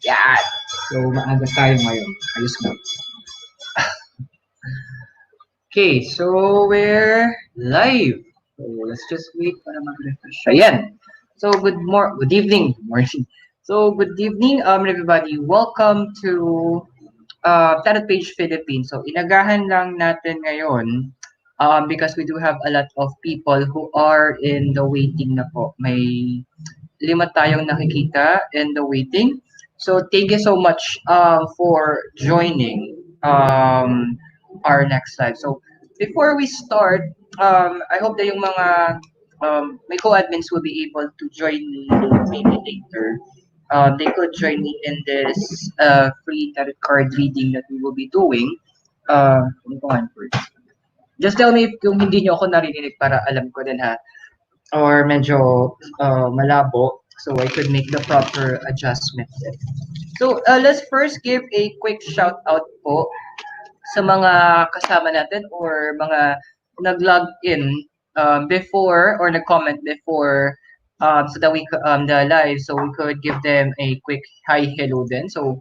Yan. So, maaga tayo ngayon. Ayos mo. Okay, so we're live. So, let's just wait para mag-refresh. Ayan. So, good evening. Morning. So, good evening, everybody. Welcome to Title Page Philippines. So, inagahan lang natin ngayon because we do have a lot of people who are in the waiting na po. May 5 tayong nakikita in the waiting. So, thank you so much for joining our next live. So, before we start, I hope that yung mga my co-admins will be able to join me maybe later. They could join me in this free tarot card reading that we will be doing. Ano ko nga first? Just tell me kung hindi nyo ako narinig para alam ko din ha. Or medyo malabo. So I could make the proper adjustment. So let's first give a quick shout out po sa mga kasama natin or mga nag-log in before or nag-comment before so that we the live, so we could give them a quick hi hello then. So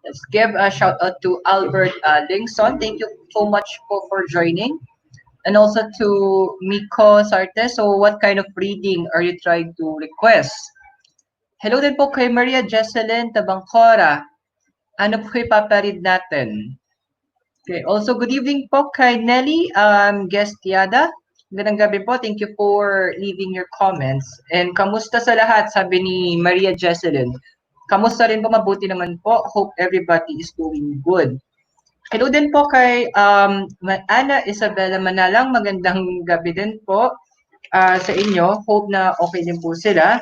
let's give a shout out to Albert Dingson. Thank you so much for joining. And also to Miko Sarte. So what kind of reading are you trying to request? Hello din po kay Maria Jesselyn Tabangcora. Ano po ipaparead natin? Okay. Also, good evening po kay Nelly Gestiada. Magandang gabi po. Thank you for leaving your comments. And kamusta sa lahat? Sabi ni Maria Jesselyn. Kamusta rin po? Mabuti naman po. Hope everybody is doing good. Hello din po kay Ana Isabella Manalang. Magandang gabi din po sa inyo. Hope na okay din po sila.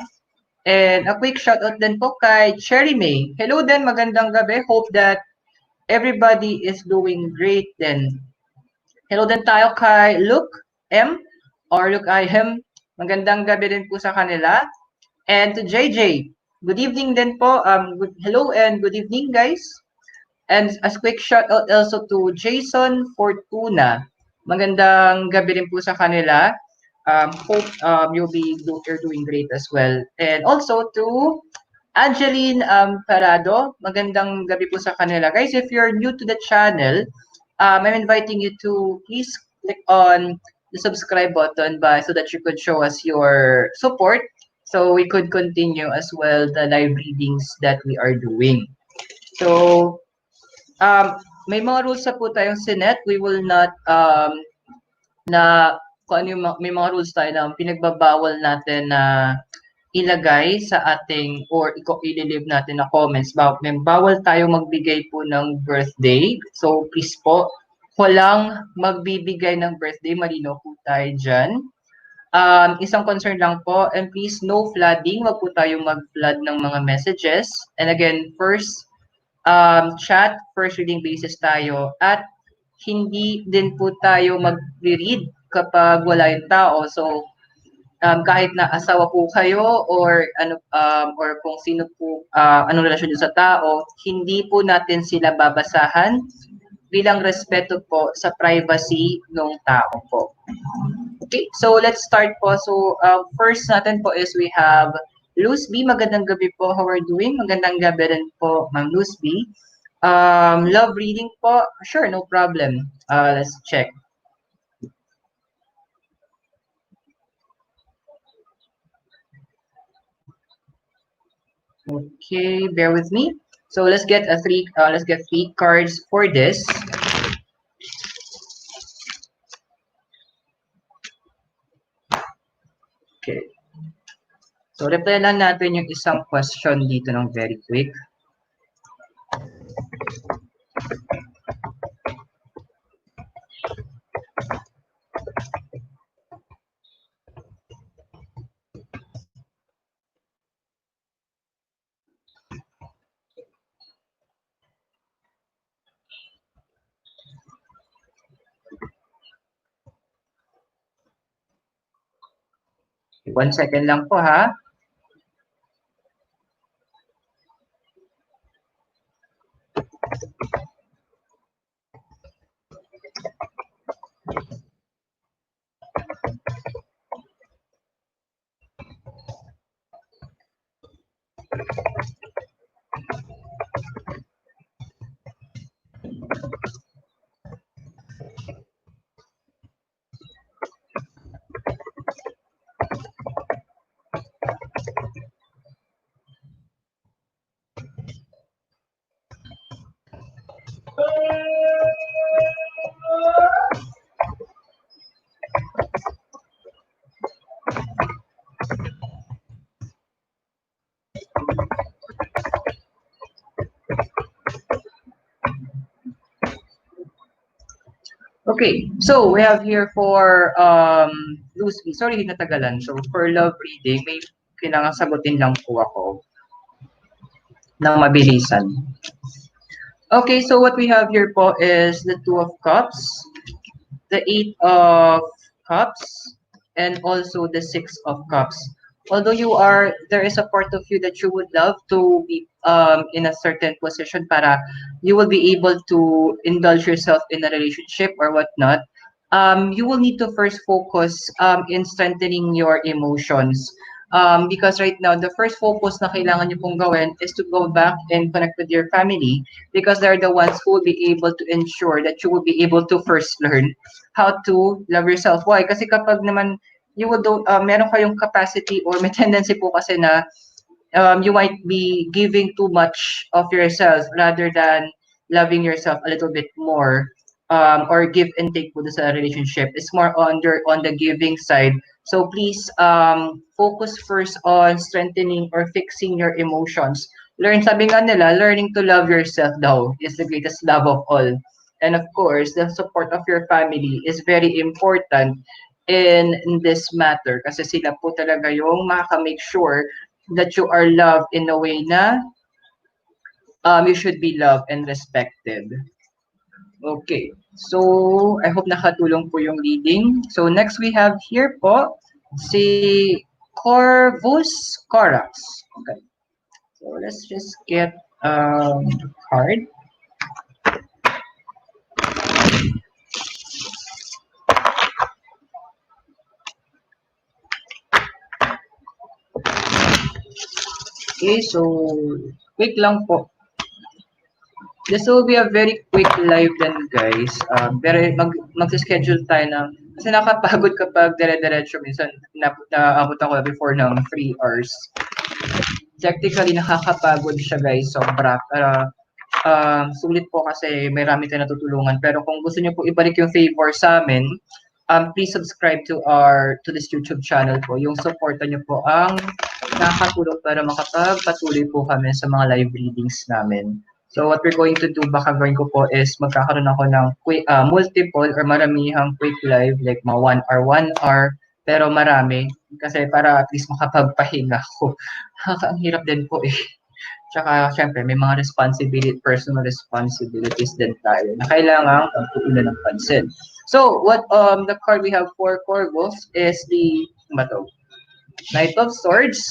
And a quick shout out din po kay Cherry May. Hello din, magandang gabi. Hope that everybody is doing great din. Hello din tayo kay Luke M. or Luke IM. Magandang gabi din po sa kanila. And to JJ, good evening din po. Hello and good evening guys. And a quick shout out also to Jason Fortuna. Magandang gabi rin po sa kanila. Hope you're doing great as well. And also to Angeline Parado. Magandang gabi po sa kanila. Guys, if you're new to the channel, I'm inviting you to please click on the subscribe button so that you could show us your support so we could continue as well the live readings that we are doing. So, may mga rules na po tayong sinet. We will not kung ano yung may mga rules tayo na pinagbabawal natin na ilagay sa ating or i-leave natin na comments. Bawal tayo magbigay po ng birthday. So please po, walang magbibigay ng birthday. Malinaw po tayo dyan. Isang concern lang po, and please no flooding. Wag po tayo mag-flood ng mga messages. And again, first chat, first reading basis tayo, at hindi din po tayo mag-read kapag wala yung tao. So kahit na asawa po kayo or or kung sino po anong relasyon niyo sa tao, hindi po natin sila babasahan bilang respeto po sa privacy ng tao po. Okay, so let's start po. So first natin po is we have Luz B. Magandang gabi po. How are you doing? Magandang gabi rin po, Ma'am Luz B. Love reading po. Sure, no problem. Let's check. Okay, bear with me. So let's get three cards for this. Okay. So reply lang natin yung isang question dito ng very quick. One second lang po ha. Okay, so we have here for Lucy. Sorry, natagalan. So for love reading, may kailangan sagutin lang po ako ng mabilisan. Okay, so what we have here po is the Two of Cups, the Eight of Cups, and also the Six of Cups. Although there is a part of you that you would love to be in a certain position para you will be able to indulge yourself in a relationship or whatnot. You will need to first focus in strengthening your emotions. Because right now, the first focus na kailangan nyo pong gawin is to go back and connect with your family because they're the ones who will be able to ensure that you will be able to first learn how to love yourself. Why? Kasi kapag naman you will do, meron kayong capacity or may tendency po kasi na you might be giving too much of yourself rather than loving yourself a little bit more, or give and take po sa relationship. It's more on the giving side. So please focus first on strengthening or fixing your emotions. Sabi nga nila, learning to love yourself daw is the greatest love of all. And of course, the support of your family is very important in this matter kasi sila po talaga yung makaka-make sure that you are loved in a way na you should be loved and respected. Okay. So, I hope nakatulong po yung reading. So, next we have here po si Corvus Corax. Okay. So, let's just get a card. Okay, so quick lang po. This will be a very quick live then, guys. Pero mag-schedule tayo ng kasi nakapagod kapag dire-diretso minsan naabot ako before ng 3 hours. Technically nakakapagod siya, guys, sobra. Pero sulit po kasi may rami tayo natutulungan. Pero kung gusto niyo po ibalik yung favor sa amin, please subscribe to this YouTube channel po. Yung supportan niyo po ang nakakatulong para makapagpatuloy po kami sa mga live readings namin. So what we're going to do, baka gawin ko po is magkakaroon ako ng multiple or maramihang quick live, like mga 1 hour, pero marami. Kasi para at least makapagpahinga ako. Ang hirap din po eh. Tsaka, syempre, may mga personal responsibilities din tayo na kailangan pagtuunan ng pansin. So, the card we have for Corvus is the, Knight of Swords.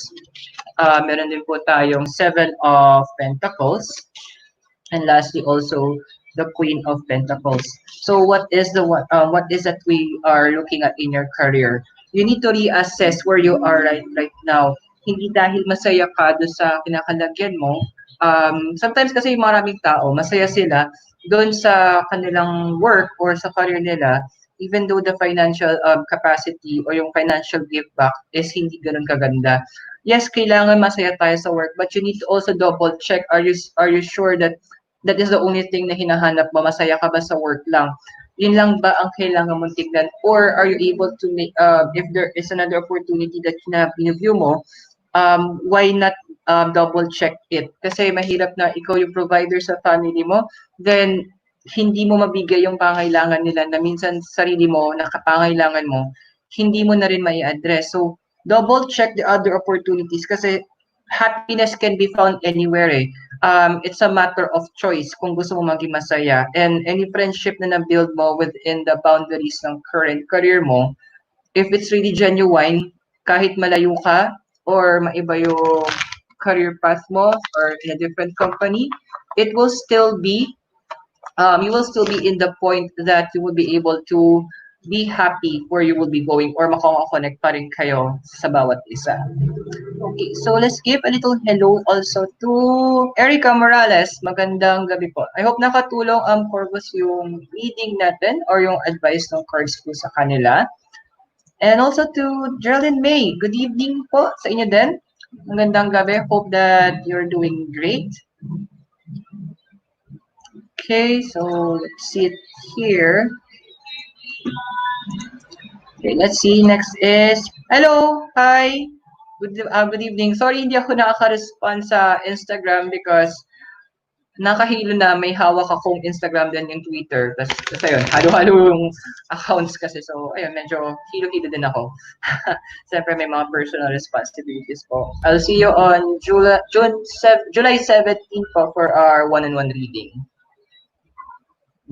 Meron din po tayong Seven of Pentacles. And lastly, also the Queen of Pentacles. So, what is that we are looking at in your career? You need to reassess where you are right now. Hindi dahil masaya ka doon sa kinakalagyan mo. Sometimes kasi maraming tao, masaya sila doon sa kanilang work or sa career nila, even though the financial capacity or yung financial give back is hindi ganun kaganda. Yes, kailangan masaya tayo sa work, but you need to also double check, are you sure that that is the only thing na hinahanap mo? Masaya ka ba sa work lang? Yun lang ba ang kailangan mong tignan? Or are you able to make, if there is another opportunity that na-view mo, why not double check it? Kasi mahirap na ikaw yung provider sa family mo, then hindi mo mabigay yung pangailangan nila na minsan sarili mo, nakapangailangan mo, hindi mo na rin mai-address. So, double check the other opportunities kasi happiness can be found anywhere eh. It's a matter of choice kung gusto mo maging masaya. And any friendship na na-build mo within the boundaries ng current career mo, if it's really genuine, kahit malayo ka or maiba yung career path mo or in a different company, it will still be, you will still be in the point that you will be able to be happy where you will be going or makakonect pa rin kayo sa bawat isa. Okay, so let's give a little hello also to Erica Morales. Magandang gabi po. I hope nakatulong Corvus yung reading natin or yung advice ng cards po sa kanila. And also to Geraldine May. Good evening po sa inyo din. Magandang gabi. Hope that you're doing great. Okay, so let's see it here. Okay, let's see. Next is, hello, hi, good evening. Sorry, hindi ako nakaka-respond sa Instagram because nakahilo na may hawak akong Instagram din yung Twitter. Tapos ayun, halo-halo yung accounts kasi. So, ayun, medyo hilo-hilo din ako. Siyempre, may mga personal responsibilities po. I'll see you on July 17 po for our one-on-one reading.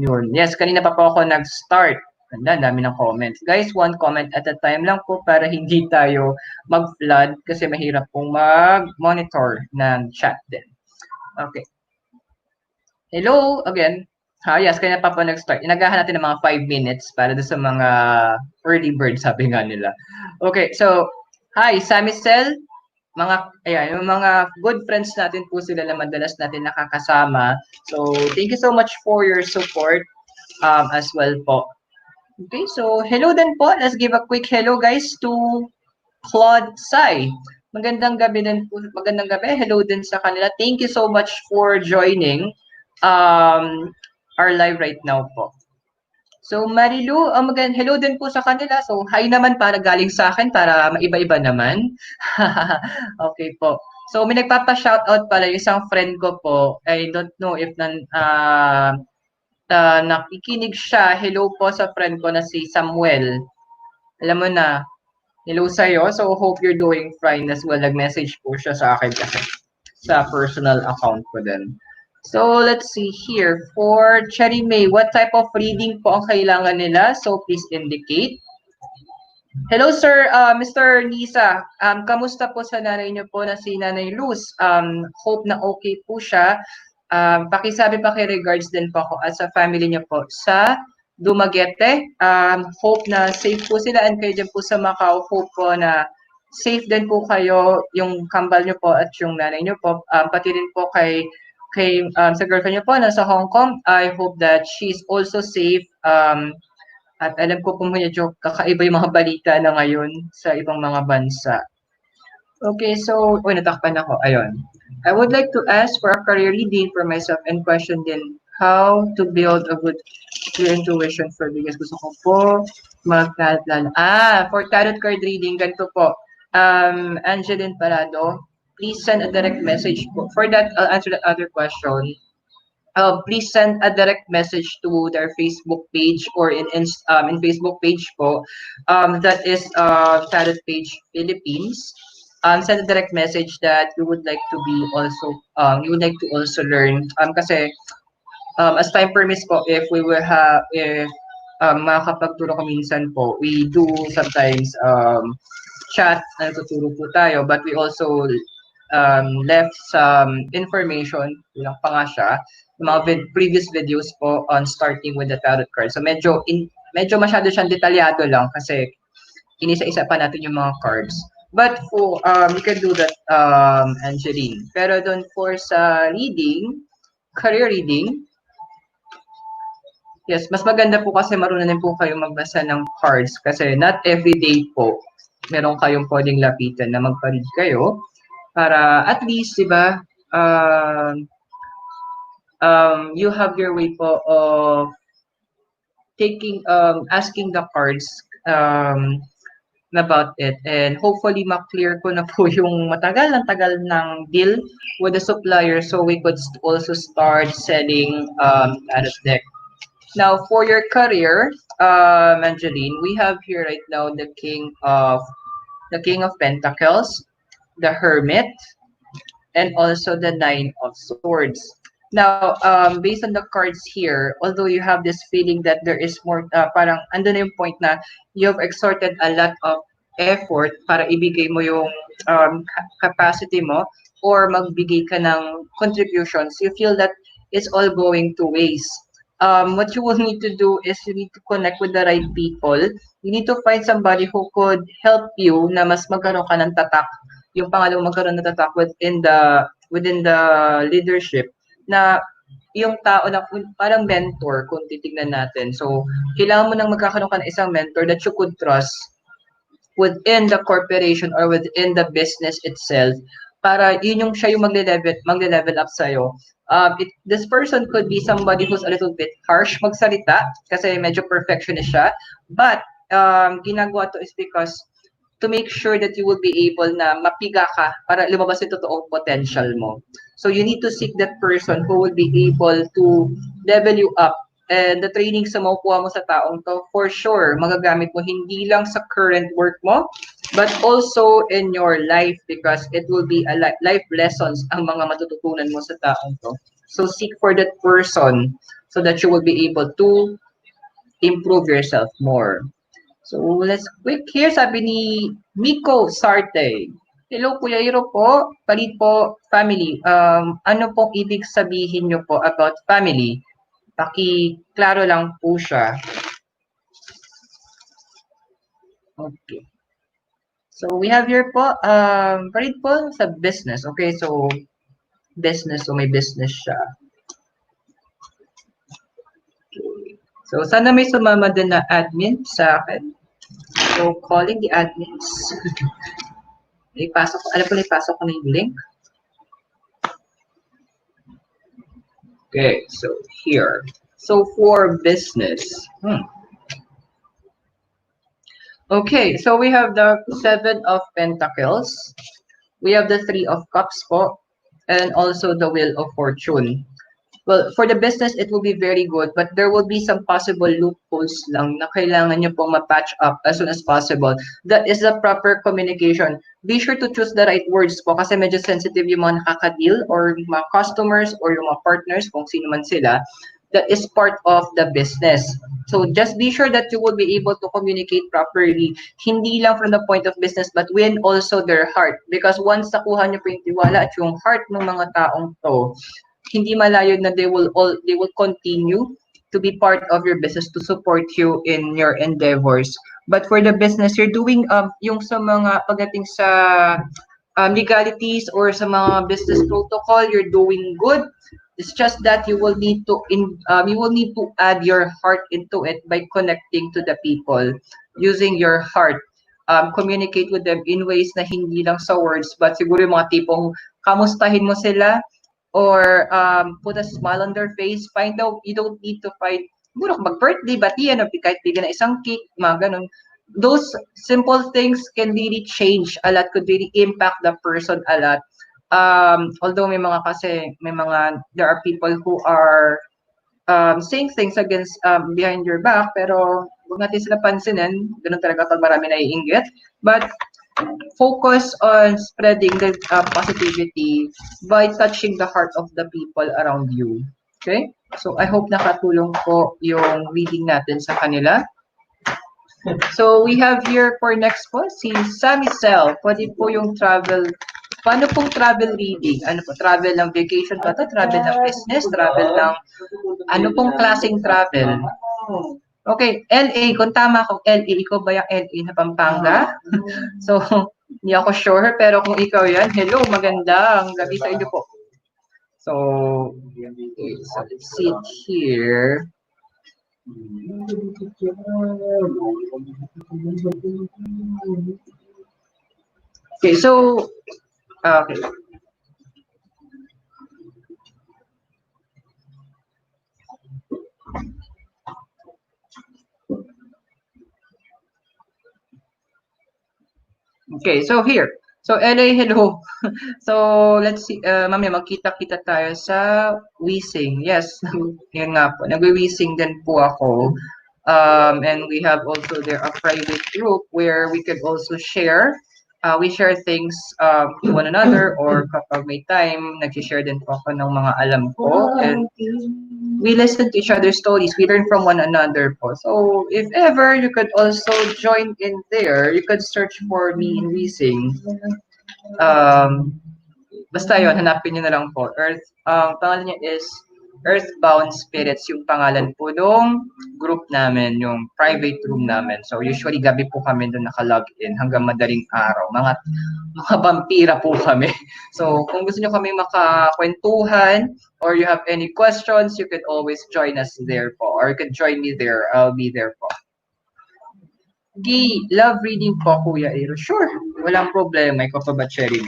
Yun. Yes, kanina pa po ako nag-start. Ganda, dami ng comments. Guys, one comment at a time lang po para hindi tayo mag-flood kasi mahirap pong mag-monitor ng chat din. Okay. Hello again. Yes, kanina pa po nag-start. Inagahan natin ng mga 5 minutes para sa mga early bird, sabi nga nila. Okay, so, hi, Sammy Cell. Ayan, yung mga good friends natin po sila na madalas natin nakakasama. So, thank you so much for your support as well po. Okay, so hello din po. Let's give a quick hello guys to Claude Sai. Magandang gabi din po. Magandang gabi. Hello din sa kanila. Thank you so much for joining our live right now po. So, Marilu, hello din po sa kanila. So, hi naman para galing sa akin para maiba-iba naman. Okay po. So, may nagpapa-shoutout pala isang friend ko po. I don't know if nakikinig siya. Hello po sa friend ko na si Samuel. Alam mo na, hello sa'yo. So, hope you're doing fine as well. Nag-message po siya sa akin kasi sa personal account ko din. So, let's see here. For Cherry May, what type of reading po ang kailangan nila? So, please indicate. Hello, sir. Mr. Nisa. Kamusta po sa nanay niyo po na si Nanay Luz? Hope na okay po siya. Pakisabi regards din po ako at sa family niyo po sa Dumaguete. Hope na safe po sila and kayo din po sa Macau. Hope po na safe din po kayo, yung kambal niyo po at yung nanay niyo po. Pati rin po sa girlfriend niyo po na sa Hong Kong. I hope that she's also safe. At alam ko po medyo kakaiba yung mga balita na ngayon sa ibang mga bansa. Okay, so, natakpan ako. Ayun. I would like to ask for a career reading for myself and question din how to build a good clear intuition for biggest. Gusto ko po for tarot card reading, ganito po. Angeline Parado, please send a direct message po. For that, I'll answer that other question. Please send a direct message to their Facebook page or in Facebook page po. That is Tarot Page Philippines. Send a direct message that you would like to be also you would like to also learn. Kasi as time permits po, if makakapagturo ko minsan po, we do sometimes chat na nagtuturo po tayo, but we also left some information, lang pa nga siya, mga previous videos po on starting with the tarot card. So medyo masyado siyang detalyado lang kasi inisa-isa pa natin yung mga cards. But for you can do that, Angeline. Pero doon for sa reading, career reading, yes, mas maganda po kasi marunong din po kayo magbasa ng cards kasi not every day po meron kayong pwedeng lapitan na magpa-read kayo para at least, di ba, you have your way po of asking the cards about it, and hopefully ma-clear ko na po yung matagal ng deal with the supplier so we could also start selling tarot deck. Now for your career, Angeline, we have here right now the King of Pentacles, the Hermit, and also the Nine of Swords. Now, based on the cards here, although you have this feeling that there is more, parang andun na yung point na you've exerted a lot of effort para ibigay mo yung capacity mo or magbigay ka ng contributions, you feel that it's all going to waste. What you will need to do is you need to connect with the right people. You need to find somebody who could help you na mas magkaroon ka ng tatak. Yung pangalawang magkaroon ng tatak within the leadership na yung tao na parang mentor kung titignan natin. So, kailangan mo nang magkakaroon ka ng isang mentor that you could trust within the corporation or within the business itself para yun yung siya yung magle-level up sa'yo. This person could be somebody who's a little bit harsh magsalita kasi medyo perfectionist siya. But ginagawa to is because to make sure that you will be able na mapiga ka para lumabas yung totoong potential mo. So you need to seek that person who will be able to level you up. And the training sa makukuha mo sa taong to, for sure, magagamit mo hindi lang sa current work mo, but also in your life because it will be a life lessons ang mga matututunan mo sa taong to. So seek for that person so that you will be able to improve yourself more. So let's quick here, sabi ni Miko Sarte. Hello Kuya Iro po, palit po family. Ano pong ibig sabihin nyo po about family? Paki-klaro lang po siya. Okay. So we have here po, palit po sa business. Okay, so business, so may business siya. Okay. So sana may sumama din na admin sa akin. So calling the admins. Ipasok ko, alam ko na ipasok ko na yung link. Okay, so here. So for business. Okay, so we have the 7 of Pentacles. We have the 3 of Cups po. And also the Wheel of Fortune. Well, for the business, it will be very good, but there will be some possible loopholes lang na kailangan nyo pong ma-patch up as soon as possible. That is the proper communication. Be sure to choose the right words po kasi medyo sensitive yung mga nakaka-deal or yung mga customers or yung mga partners, kung sino man sila. That is part of the business. So just be sure that you will be able to communicate properly. Hindi lang from the point of business, but win also their heart. Because once nakuha nyo po yung tiwala at yung heart ng mga taong to, hindi malayo na they will continue to be part of your business to support you in your endeavors. But for the business, you're doing yung sa mga pagdating sa legalities or sa mga business protocol, you're doing good. It's just that you will need to add your heart into it by connecting to the people using your heart. Communicate with them in ways na hindi lang sa words, but siguro yung mga tipong kamustahin mo sila, or put a smile on their face. Find out, you don't need to find, siguro mag-birthday, batian, o kahit bigyan ng isang cake, mga ganun. Those simple things can really change a lot, could really impact the person a lot. Although there are people who are saying things against behind your back, pero huwag natin sila pansinin. Ganun talaga pag marami naiinggit. But focus on spreading the positivity by touching the heart of the people around you. Okay? So, I hope nakatulong po yung reading natin sa kanila. So, we have here for next po, si Sammy Cell. Pwede po yung travel. Paano pong travel reading? Ano po? Travel ng vacation ba ito? Travel ng business? Travel ng ano pong klaseng travel? Okay, LA, kung tama akong LA, ikaw ba yung LA na Pampanga? So, hindi ako sure, pero kung ikaw yan, hello, magandang gabi sa inyo po. So, okay, so let's see it here. Okay, so, okay. Okay, so here. So, LA, hello. So, let's see. Mamaya, magkita-kita tayo sa Wising. Yes, yun nga po. Nagwi-Wising din po ako. And we have also there a private group where we could also share. We share things to one another, or kapag may time, nag-share din po ako ng mga alam ko. And we listen to each other's stories. We learn from one another po. So, if ever you could also join in there, you could search for me in Wising. Basta yun, hanapin nyo na lang po. Pangalan niya is Earthbound Spirits, yung pangalan po nung group namin, yung private room namin. So, usually gabi po kami doon naka-login hanggang madaling araw. Mga vampira po kami. So, kung gusto nyo kami makakwentuhan or you have any questions, you could always join us there po. Or you could join me there. I'll be there po. Love reading po, Kuya Iro. Sure, walang problema. Ikaw pa ba, Cherry?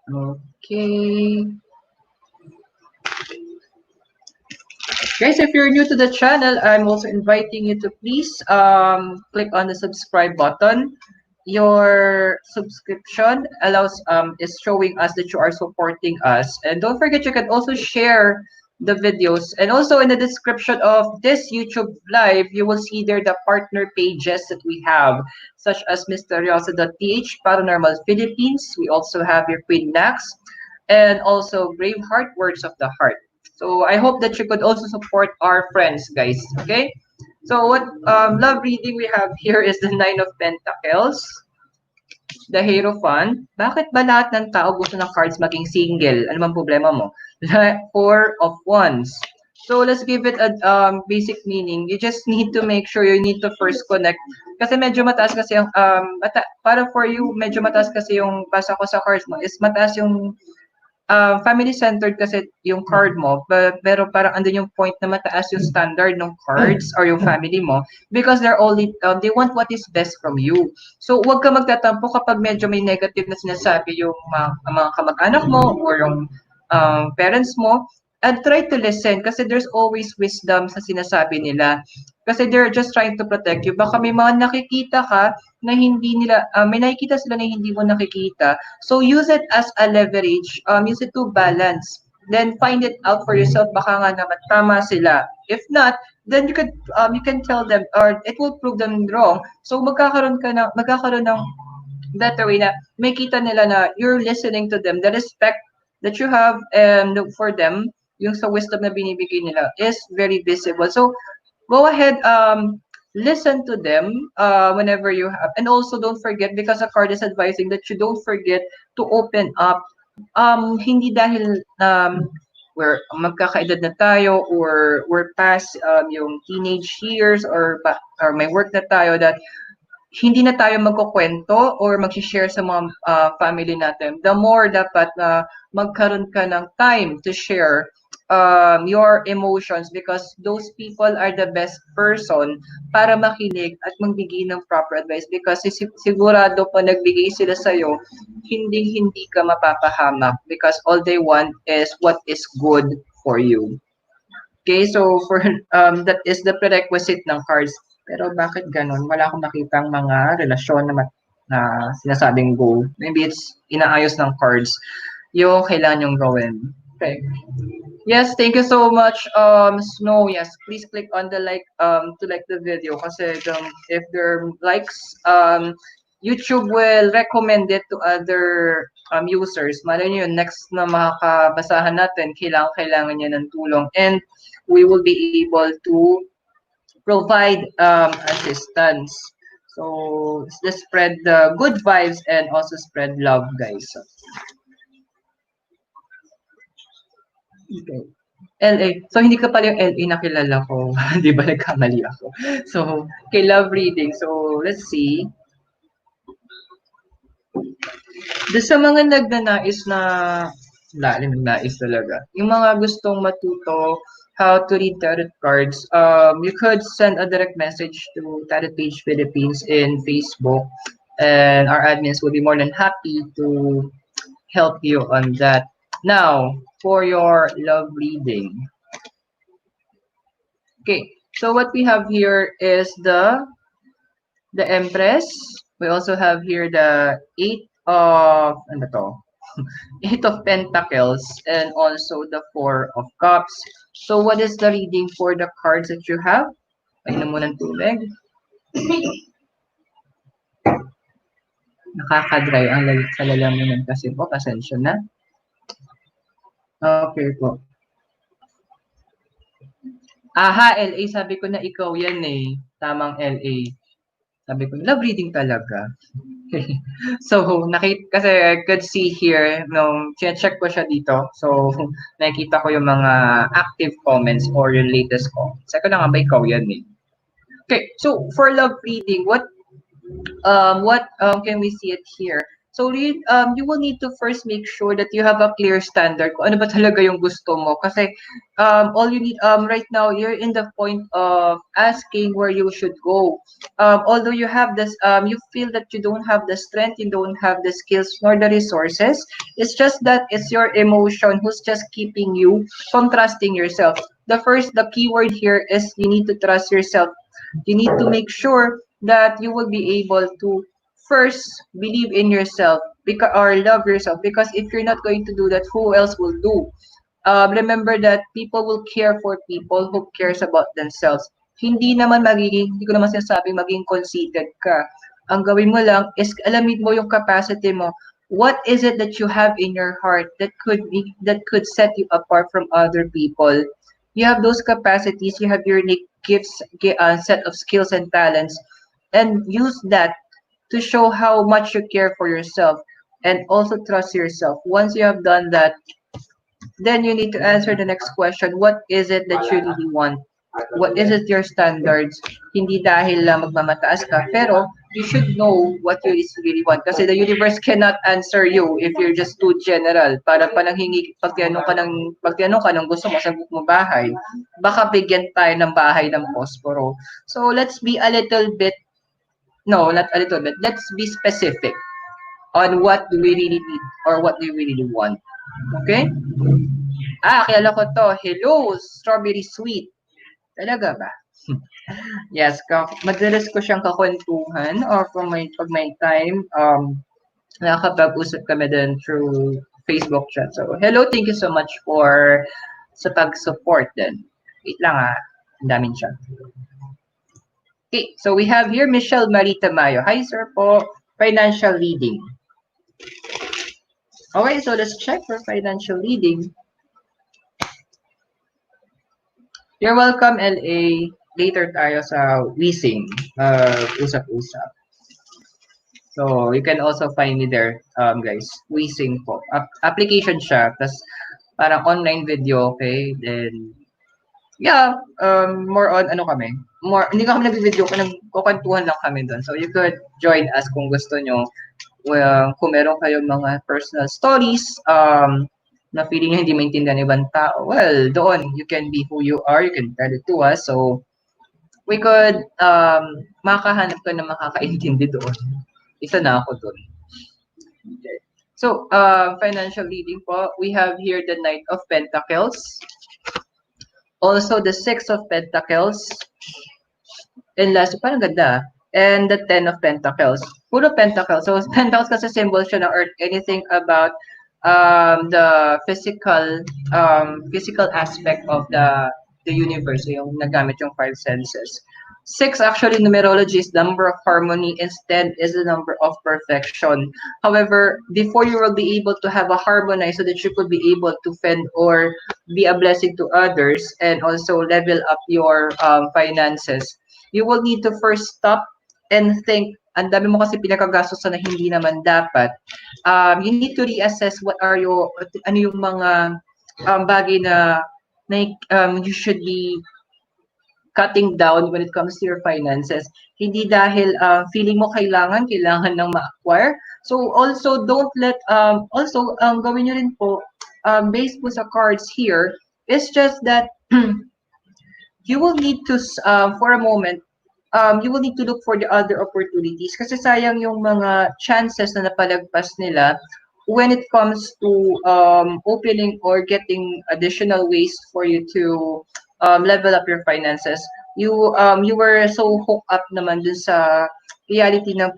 Okay. Guys, if you're new to the channel, I'm also inviting you to please click on the subscribe button. Your subscription is showing us that you are supporting us. And don't forget, you can also share the videos. And also in the description of this YouTube live, you will see there the partner pages that we have, such as Mysteriosa.ph, Paranormal Philippines. We also have your Queen Nax, and also Braveheart, Words of the Heart. So I hope that you could also support our friends, guys. Okay? So what love reading we have here is the Nine of Pentacles, the Hierophant. Bakit ba lahat ng tao gusto ng cards maging single? Ano bang problema mo? The Four of Wands. So let's give it a basic meaning. You just need to make sure you need to first connect. Kasi medyo mataas kasi yung, para for you, medyo mataas kasi yung basa ko sa cards mo, is mataas yung family-centered kasi yung card mo, pero parang andun yung point na mataas yung standard ng cards or yung family mo because they're only, they want what is best from you. So, huwag ka magtatampo kapag medyo may negative na sinasabi yung mga kamag-anak mo or yung parents mo, and try to listen kasi there's always wisdom sa sinasabi nila. Kasi they're just trying to protect you. Baka may mga nakikita ka na hindi nila, may nakikita sila na hindi mo nakikita. So use it as a leverage. Use it to balance. Then find it out for yourself. Baka nga naman tama sila. If not, then you can tell them or it will prove them wrong. So magkakaroon ng better way na may kita nila na you're listening to them. The respect that you have for them, yung sa wisdom na binibigay nila is very visible. So go ahead, listen to them whenever you have. And also don't forget, because the card is advising that you don't forget to open up. Hindi dahil we're magkakaedad na tayo or we're past yung teenage years or may work na tayo that hindi na tayo magkukwento or mag-share sa mga family natin. The more dapat na magkaroon ka ng time to share your emotions because those people are the best person para makinig at magbigay ng proper advice because sigurado pa nagbigay sila sa'yo, hindi ka mapapahamak because all they want is what is good for you. Okay, so for that is the prerequisite ng cards. Pero bakit ganun? Wala akong makitang mga relasyon na sinasabing go. Maybe it's inaayos ng cards yung kailangan yung gawin. Okay. Yes, thank you so much, Snow. Yes, please click on the like to like the video kasi if there are likes, YouTube will recommend it to other users. Malay nyo yun, next na makakabasahan natin, kailangan niya ng tulong. And we will be able to provide assistance. So, let's spread the good vibes and also spread love, guys. Okay. LA. So, hindi ka pala yung LA na kilala ko. Di ba nagkamali ako? So, okay, love reading. So, let's see. Doon sa mga nagnanais na, lalim nais talaga. Yung mga gustong matuto how to read tarot cards, you could send a direct message to Tarot Page Philippines in Facebook. And our admins will be more than happy to help you on that. Now, for your love reading. Okay, so what we have here is the Empress. We also have here the Eight of Eight of Pentacles and also the Four of Cups. So what is the reading for the cards that you have? Painom mo ng tubig. Nakaka-dry ang sa lalamunan kasi po. Pasensya na. Okay po. Aha, LA. Sabi ko na ikaw yan eh. Tamang LA. Sabi ko, love reading talaga. So, kasi I could see here, nung check ko siya dito. So, nakikita ko yung mga active comments or yung latest comments. Sabi ko na nga ba ikaw yan eh. Okay, so for love reading, what can we see it here? So you will need to first make sure that you have a clear standard kung ano ba talaga yung gusto mo. Kasi all you need right now, you're in the point of asking where you should go. Although you have this, you feel that you don't have the strength, you don't have the skills nor the resources. It's just that it's your emotion who's just keeping you from trusting yourself. The key word here is you need to trust yourself. You need to make sure that you will be able to first believe in yourself because or love yourself, because if you're not going to do that, who else will do? Remember that people will care for people who cares about themselves. Hindi ko naman sinasabing maging conceited ka. Ang gawin mo lang is alamin mo yung capacity mo. What is it that you have in your heart that could set you apart from other people? You have those capacities, you have your unique gifts, set of skills and talents, and use that to show how much you care for yourself and also trust yourself. Once you have done that, then you need to answer the next question. What is it that you really want? What is it your standards? Hindi dahil magmamataas ka, pero you should know what you really want. Kasi the universe cannot answer you if you're just too general. Para pa nang hingi, pagtanong ka ng gusto mo sa mo bahay, baka bigyan tayo ng bahay ng posporo. So let's be a little bit, no, not a little bit, let's be specific on what do we really need or what do we really want. Okay? Kilala ko to. Hello, strawberry sweet. Talaga ba? Yes, madalas ko siyang kakwentuhan or pag may time, nakakapag-usap kami din through Facebook chat. So, hello, thank you so much for sa pag-support din. Wait lang ang daming siya. Okay, so we have here Michelle Marita Mayo. Hi, sir po. Financial reading. Okay, so let's check for financial reading. You're welcome, LA. Later tayo sa Isang, usap-usap. So, you can also find me there, guys. Isang po. Application siya, tas parang online video, okay? Then, yeah, more on, kami? Hindi kami nag-video, nagkukwentuhan lang kami doon. So, you could join us kung gusto nyo. Kung meron kayong mga personal stories, na feeling nyo hindi maintindihan ng ibang tao, well, doon, you can be who you are, you can tell it to us, so, we could, makahanap ka na makakaintindi doon. Isa na ako doon. Okay. So, financial reading po, we have here the Knight of Pentacles, also the Six of Pentacles, and last, parang ganda, and the Ten of Pentacles. Puro Pentacles. So, Pentacles kasi symbol siya ng Earth, anything about the physical aspect of the universe, yung nagamit yung five senses. Six, actually, numerology is the number of harmony, instead is the number of perfection. However, before you will be able to have a harmony so that you could be able to fend or be a blessing to others and also level up your finances, you will need to first stop and think. Ang dami mo kasi pinakagastos na hindi naman dapat. You need to reassess ano yung mga bagay na you should be cutting down when it comes to your finances. Hindi dahil feeling mo kailangan ng ma-acquire. So also don't let, gawin nyo rin po, based po sa cards here, it's just that you will need to, for a moment, you will need to look for the other opportunities kasi sayang yung mga chances na napalagpas nila when it comes to opening or getting additional ways for you to level up your finances. You were so hooked up naman dun sa reality ng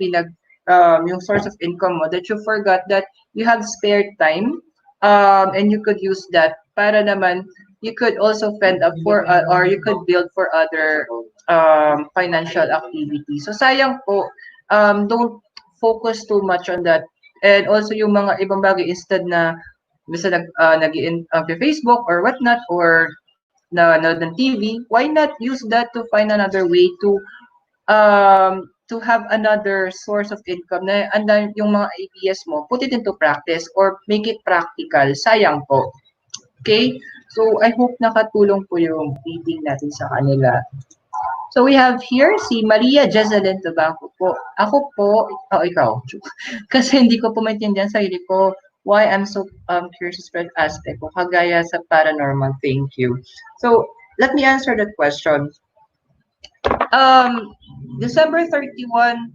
yung source of income mo that you forgot that you have spare time, and you could use that para naman you could also fend up for or you could build for other financial activity. So sayang po, don't focus too much on that. And also yung mga ibang bagay, instead na bisa Facebook or whatnot, or nanood ng TV, why not use that to find another way to have another source of income na yung mga ideas mo, put it into practice or make it practical. Sayang po. Okay? So, I hope nakatulong po yung reading natin sa kanila. So we have here si Maria Jezelyn Tabaco po. Ako po, ikaw. Kasi hindi ko po maintindihan sarili ko why I'm so curious to spread aspect ko, kagaya sa paranormal. Thank you. So, let me answer that question. December 31,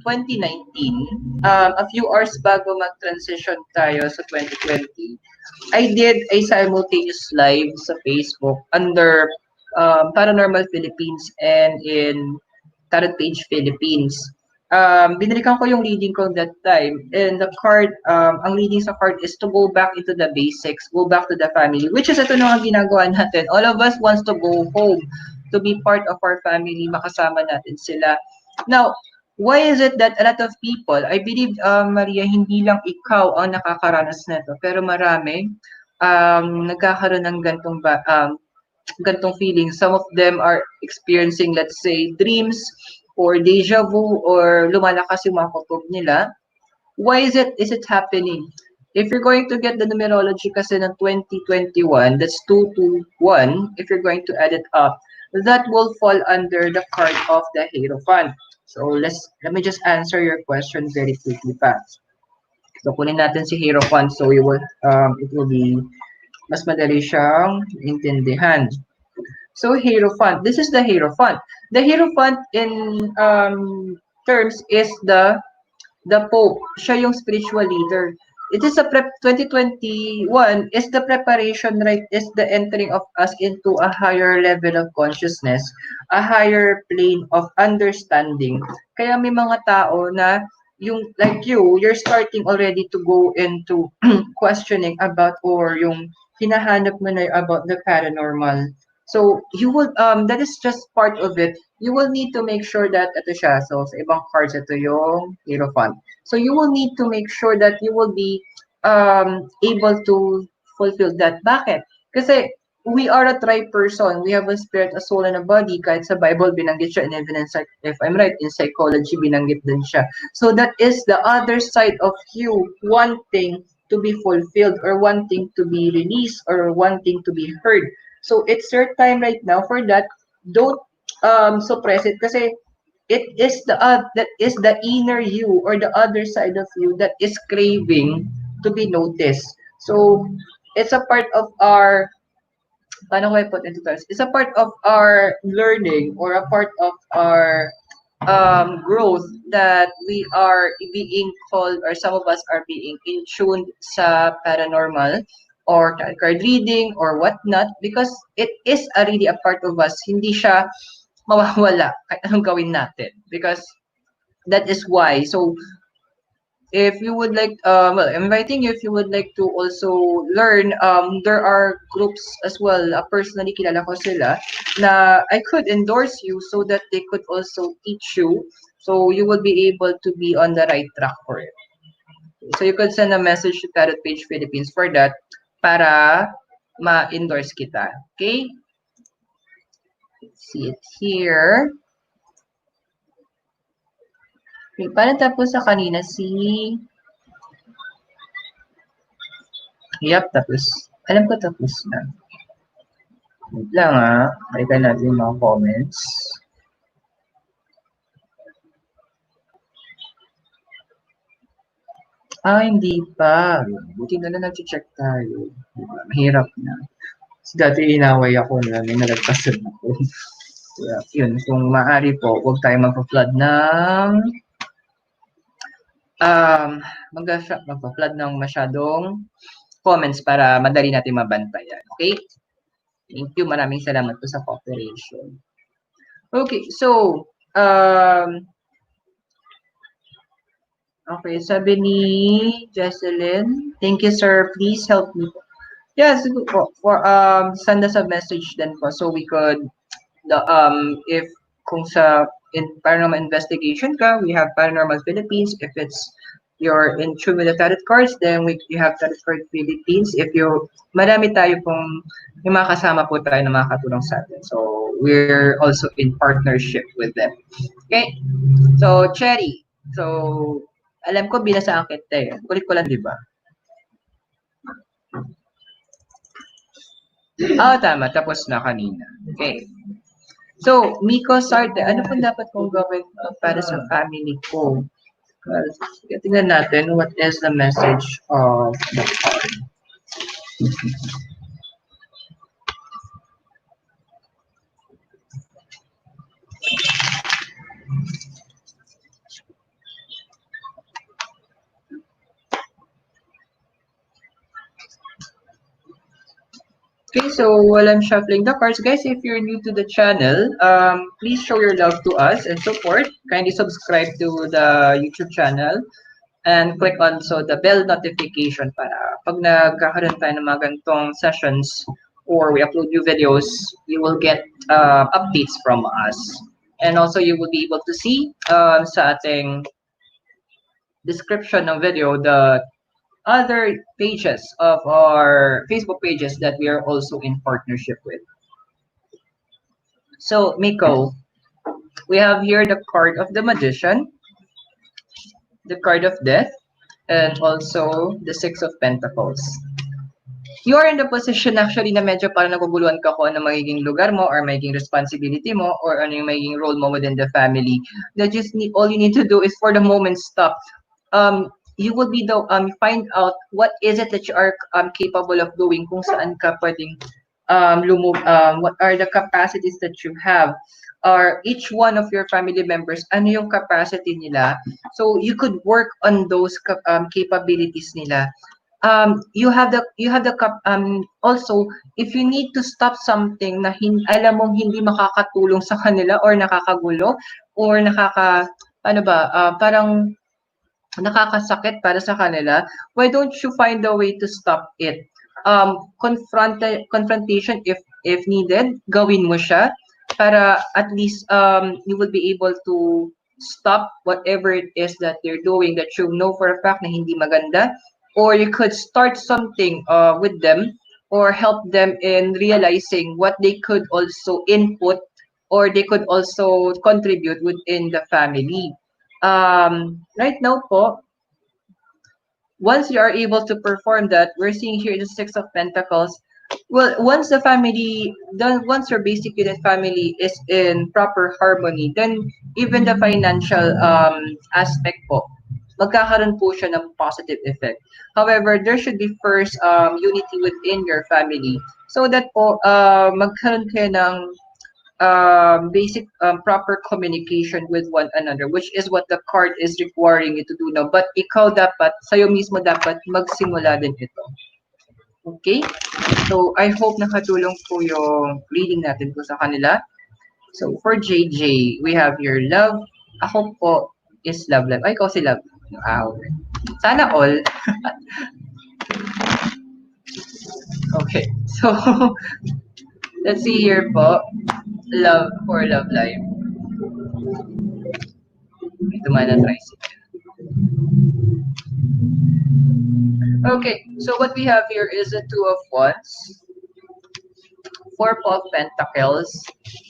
2019, a few hours bago mag-transition tayo sa 2020, I did a simultaneous live sa Facebook under Paranormal Philippines and in Tarot Page Philippines. Binalikan ko yung reading ko that time, and the card, ang reading sa card is to go back into the basics, go back to the family, which is ito na ang ginagawa natin. All of us wants to go home, to be part of our family, makasama natin sila. Now, why is it that a lot of people, I believe, Maria, hindi lang ikaw ang nakakaranas nito, pero marami nagkakaroon ng gantong feeling. Some of them are experiencing, let's say, dreams or deja vu or lumalakas yung mga kutob nila. Why is it happening? If you're going to get the numerology kasi ng 2021, that's 221, if you're going to add it up, that will fall under the card of the Hierophant. So let me just answer your question very quickly pa. So kunin natin si Hierophant, so it will be mas madali siyang intindihan. So Hierophant, this is the Hierophant. The Hierophant in terms is the Pope. Siya yung spiritual leader. It is a 2021 is the preparation, right? Is the entering of us into a higher level of consciousness, a higher plane of understanding. Kaya may mga tao na yung like you're starting already to go into questioning about or yung hinahanap mo na about the paranormal. So you will that is just part of it. You will need to make sure that ito siya. So sa ibang cards ito yung Hierophant. So you will need to make sure that you will be able to fulfill that. Bakit? Kasi we are a tri-person. We have a spirit, a soul, and a body. Kahit sa Bible, binanggit siya. And even in, if I'm right, in psychology, binanggit din siya. So that is the other side of you wanting to be fulfilled or wanting to be released or wanting to be heard. So it's your time right now for that. Don't suppress it kasi it is that is the inner you or the other side of you that is craving to be noticed. So it's a part of our paano ko i-put into terms? It's a part of our learning or a part of our growth that we are being called or some of us are being in tuned sa paranormal or card reading or whatnot because it is really a part of us. Hindi siya mawawala kahit anong gawin natin because that is why. So if you would like, well, I'm inviting you if you would like to also learn, there are groups as well, personally kilala ko sila, na I could endorse you so that they could also teach you, so you will be able to be on the right track for it. So you could send a message to Tarot Page Philippines for that, para ma-endorse kita, okay? Let's see it here. Okay, paano tapos sa kanina si... Yep, tapos. Alam ko tapos na. Wait lang balikan natin yung mga comments. Hindi pa. Buti na lang nag-check tayo. Diba? Mahirap na. Kasi dati inaway ako na may nalagpasan ako. Yun, kung maaari po, huwag tayo magpa-flood ng magpa-flood ng masyadong comments para madali natin mabantayan. Okay? Thank you. Maraming salamat po sa cooperation. Okay, so okay, sabi ni Jesselyn, thank you sir, please help me. Yes, for send us a message then po so we could if kung sa paranormal investigation ka, we have Paranormal Philippines. If it's you're in tune with the tarot cards, then you have Tarot Card Philippines. If you marami tayo pong yung mga kasama po tayo na makakatulong sa atin. So we're also in partnership with them. Okay? So Cherry. So alam ko binasa ang kita eh. Kulit ko lang, di ba? Tama. Tapos na kanina. Okay. So, Miko Sarte, ano po dapat kong gawin para sa family ko? Tingnan natin what is the message of the card. Okay, so while I'm shuffling the cards, guys, if you're new to the channel, please show your love to us and support. Kindly subscribe to the YouTube channel and click on the bell notification para pag nagkakaroon tayo ng mga ganitong sessions or we upload new videos, you will get updates from us. And also, you will be able to see sa ating description ng video the other pages of our Facebook pages that we are also in partnership with. So, Miko, we have here the card of the Magician, the card of Death, and also the Six of Pentacles. You are in the position actually na medyo parang naguguluhan ka kung ano magiging lugar mo or magiging responsibility mo or ano yung magiging role mo within the family. All you need to do is for the moment stop. You will be find out what is it that you are capable of doing, kung saan ka pwedeng what are the capacities that you have, or each one of your family members, ano yung capacity nila, so you could work on those capabilities nila. Also, if you need to stop something na alam mong hindi makakatulong sa kanila or nakakagulo or parang nakakasakit para sa kanila, why don't you find a way to stop it? Confrontation if needed, gawin mo siya para at least you will be able to stop whatever it is that they're doing that you know for a fact na hindi maganda, or you could start something with them or help them in realizing what they could also input or they could also contribute within the family. Right now po, once you are able to perform that, we're seeing here the Six of Pentacles. Well, once once your basic unit family is in proper harmony, then even the financial aspect po, magkakaroon po siya ng positive effect. However, there should be first unity within your family so that po magkaroon kayo ng basic proper communication with one another, which is what the card is requiring you to do now. But ikaw dapat, sa'yo mismo dapat magsimula din ito. Okay? So, I hope nakatulong po yung reading natin po sa kanila. So, for JJ, we have your love. Ako po is love life. Ay, ikaw si love. Wow. Sana all. Okay. So, let's see here po. Love for love life. Ito man na tricycle. Okay, so what we have here is the Two of Wands, Four of Pentacles,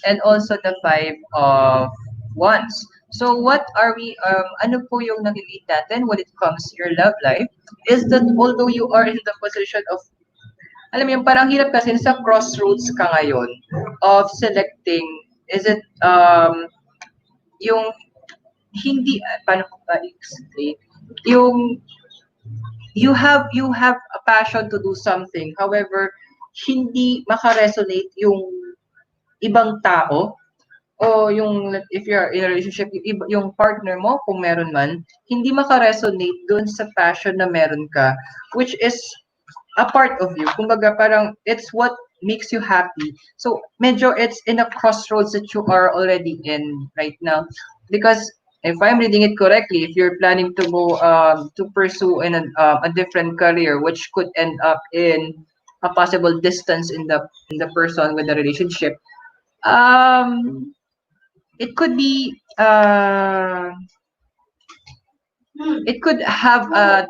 and also the Five of Wands. So what are we, ano po yung nag-lead natin when it comes to your love life is that although you are in the position of, alam mo yung parang hirap kasi sa crossroads ka ngayon of selecting, is it, yung hindi, paano ko ba explain? Yung you have a passion to do something, however, hindi makaresonate yung ibang tao o yung if you're in a relationship, yung partner mo kung meron man, hindi makaresonate doon sa passion na meron ka, which is a part of you. Kumbaga parang it's what makes you happy. So medyo it's in a crossroads that you are already in right now, because if I'm reading it correctly, if you're planning to go to pursue in a different career, which could end up in a possible distance in the person with the relationship, it could be it could have a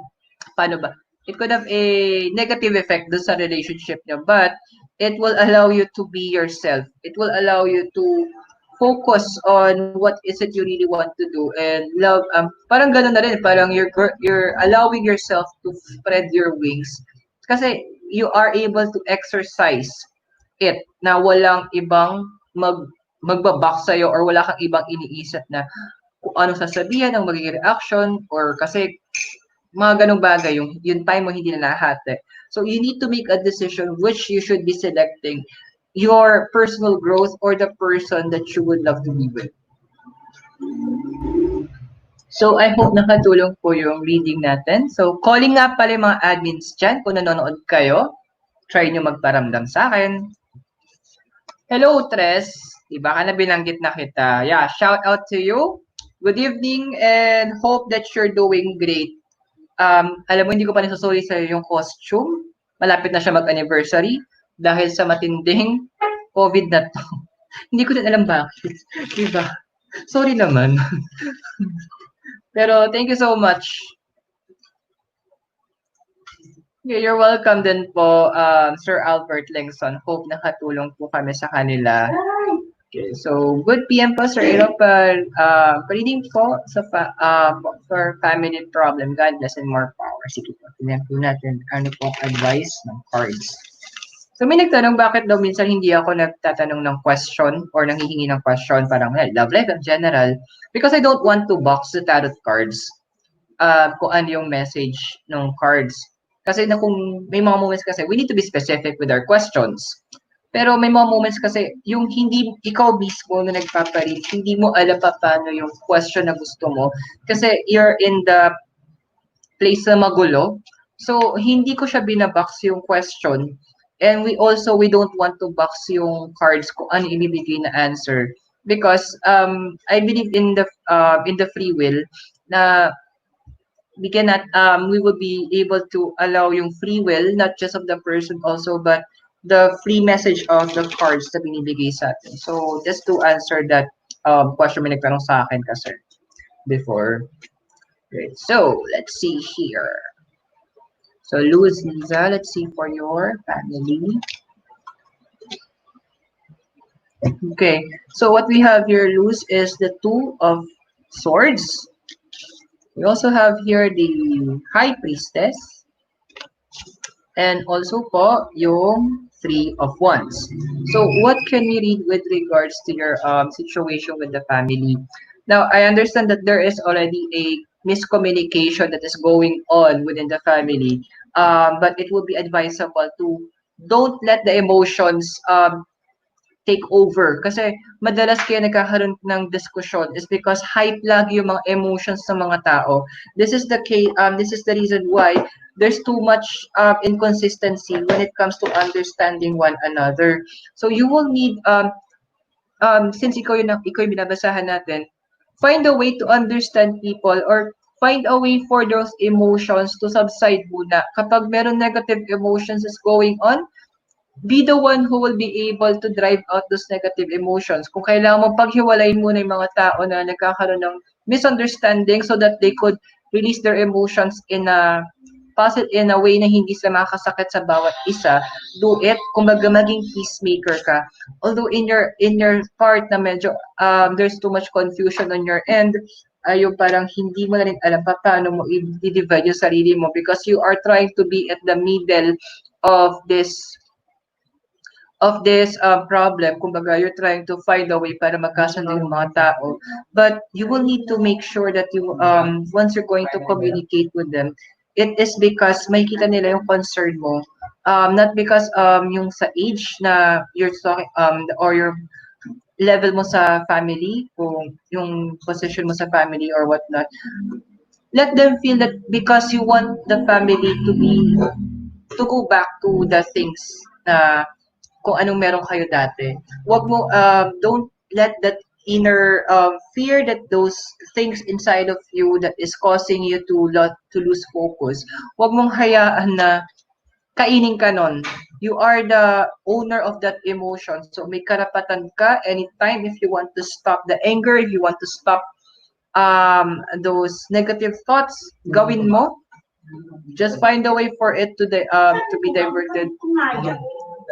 paano ba? It could have a negative effect dun sa relationship niya, but it will allow you to be yourself. It will allow you to focus on what is it you really want to do and love. Parang ganun na rin, parang you're allowing yourself to spread your wings kasi you are able to exercise it na walang ibang magbabak sa'yo or wala kang ibang iniisip na kung anong sasabihan, ang magiging reaction, or kasi mga ganong bagay, yung time mo hindi na nahati. So you need to make a decision which you should be selecting, your personal growth or the person that you would love to be with. So I hope nakatulong po yung reading natin. So calling nga pala yung mga admins dyan, kung nanonood kayo, try nyo magparamdam sa akin. Hello, Tres. Diba ka na binanggit na kita. Yeah, shout out to you. Good evening and hope that you're doing great. Alam mo, hindi ko pa nasusuri sa yung costume. Malapit na siya mag-anniversary dahil sa matinding COVID na to. Hindi ko din alam bakit. Diba? Sorry naman. Pero thank you so much. Yeah, you're welcome din po, Sir Albert Lengson. Hope nakatulong po kami sa kanila. Okay, so good PM po, Sir Eropal. Reading po sa for family problem. God bless and more power. Sige po, tingnan po natin ano po advice ng cards. So may nagtanong bakit daw minsan hindi ako nagtatanong ng question or nanghihingi ng question, parang love life in general, because I don't want to box the tarot cards. Kung ano yung message ng cards. Kasi na kung may mga moments kasi, we need to be specific with our questions. Pero may mga moments kasi, yung hindi ikaw mismo na nagpaparit, hindi mo alam pa paano yung question na gusto mo. Kasi you're in the place na magulo. So, hindi ko siya binabox yung question. And we don't want to box yung cards kung ano ibibigay na answer. Because I believe in the free will na we cannot we will be able to allow yung free will not just of the person also but the free message of the cards na binibigay sa atin. So just to answer that question may nagtanong sa akin kasi before. Great. So let's see here. So Luz Liza, let's see for your family. Okay, so what we have here, Luz, is the Two of Swords. We also have here the High Priestess. And also po, yung Three of Wands. So, what can we read with regards to your situation with the family? Now, I understand that there is already a miscommunication that is going on within the family. But it would be advisable to don't let the emotions take over. Kasi madalas kaya nagkakaroon ng diskusyon is because hype lagi yung mga emotions ng mga tao. This is the case, this is the reason why there's too much inconsistency when it comes to understanding one another. So you will need, since ikaw yung binabasahan natin, find a way to understand people or find a way for those emotions to subside muna. Kapag meron negative emotions is going on, be the one who will be able to drive out those negative emotions. Kung kailangan mo paghiwalayin muna yung mga tao na nagkakaroon ng misunderstanding so that they could release their emotions in a way na hindi sila makakasakit sa bawat isa, do it. Kumbaga maging peacemaker ka. Although in your part na medyo there's too much confusion on your end, yung parang hindi mo na rin alam pa paano mo i-divide yung sarili mo because you are trying to be at the middle of this problem. Kumbaga, you're trying to find a way para magkasundo yung mga tao. But you will need to make sure that you, once you're going to communicate with them, it is because makikita nila yung concern mo. Not because yung sa age na you're talking, or your level mo sa family, kung yung position mo sa family or whatnot. Let them feel that because you want the family to go back to the things na kung anong meron kayo dati. Wag mo, don't let that inner fear that those things inside of you that is causing you to lose focus. Wag mong hayaan na kainin ka nun. You are the owner of that emotion. So may karapatan ka anytime if you want to stop the anger, if you want to stop those negative thoughts, gawin mo. Just find a way for it to be diverted.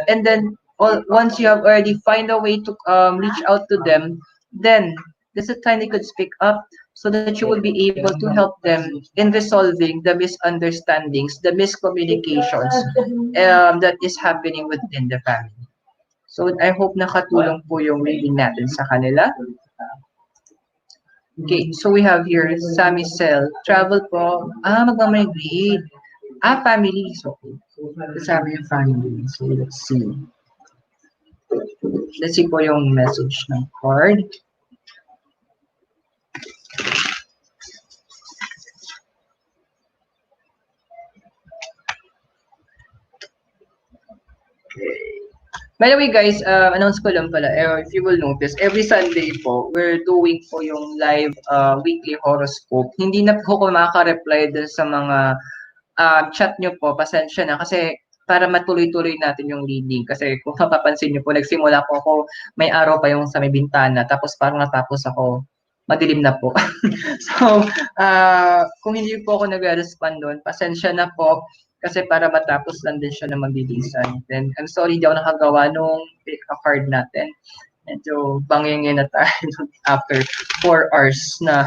And then once you have already find a way to reach out to them, then this is the time they could speak up so that you will be able to help them in resolving the misunderstandings, the miscommunications that is happening within the family. So I hope nakatulong po yung reading natin sa kanila. Okay, so we have here Sammy Cell, travel po. Magmamigrate. Family. So, sabi yung family. So, let's see. Let's see po yung message ng card. By the way guys, announce ko lang pala, if you will notice, every Sunday po, we're doing po yung live weekly horoscope. Hindi na po ako makaka-reply dun sa mga chat nyo po, pasensya na kasi para matuloy-tuloy natin yung reading. Kasi kung mapapansin nyo po, nagsimula po ako, may araw pa yung sa may bintana, tapos parang natapos ako, madilim na po. So, kung hindi po ako nag-respond doon, pasensya na po, kasi para matapos lang din siya na magbibigay. Then, I'm sorry, di ako nakagawa nung pick a card natin. Medyo bangingin na tayo after 4 hours na